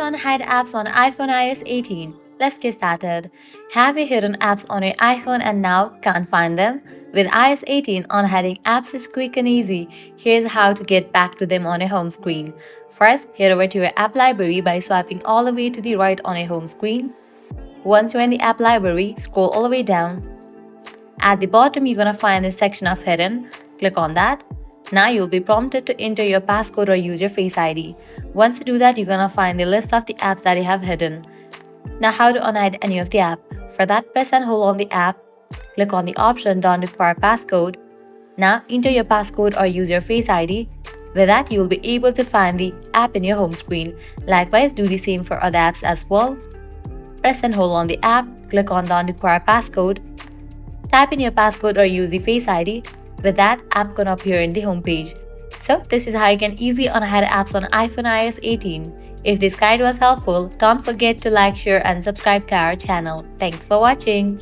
to unhide apps on iPhone iOS 18. Let's get started. Have you hidden apps on your iPhone and now can't find them? With iOS 18, unhiding apps is quick and easy. Here's how to get back to them on your home screen. First, head over to your app library by swiping all the way to the right on your home screen. Once you're in the app library, scroll all the way down. At the bottom, you're gonna find this section of hidden. Click on that. Now you'll be prompted to enter your passcode or use your Face ID. Once you do that, you're gonna find the list of the apps that you have hidden. Now how to unhide any of the app. For that, press and hold on the app. Click on the option Don't Require Passcode. Now enter your passcode or use your Face ID. With that, you will be able to find the app in your home screen. Likewise, do the same for other apps as well. Press and hold on the app. Click on Don't Require Passcode. Type in your passcode or use the Face ID. With that, app gonna appear in the home page. So this is how you can easily unhide apps on iPhone iOS 18. If this guide was helpful, don't forget to like, share and subscribe to our channel. Thanks for watching.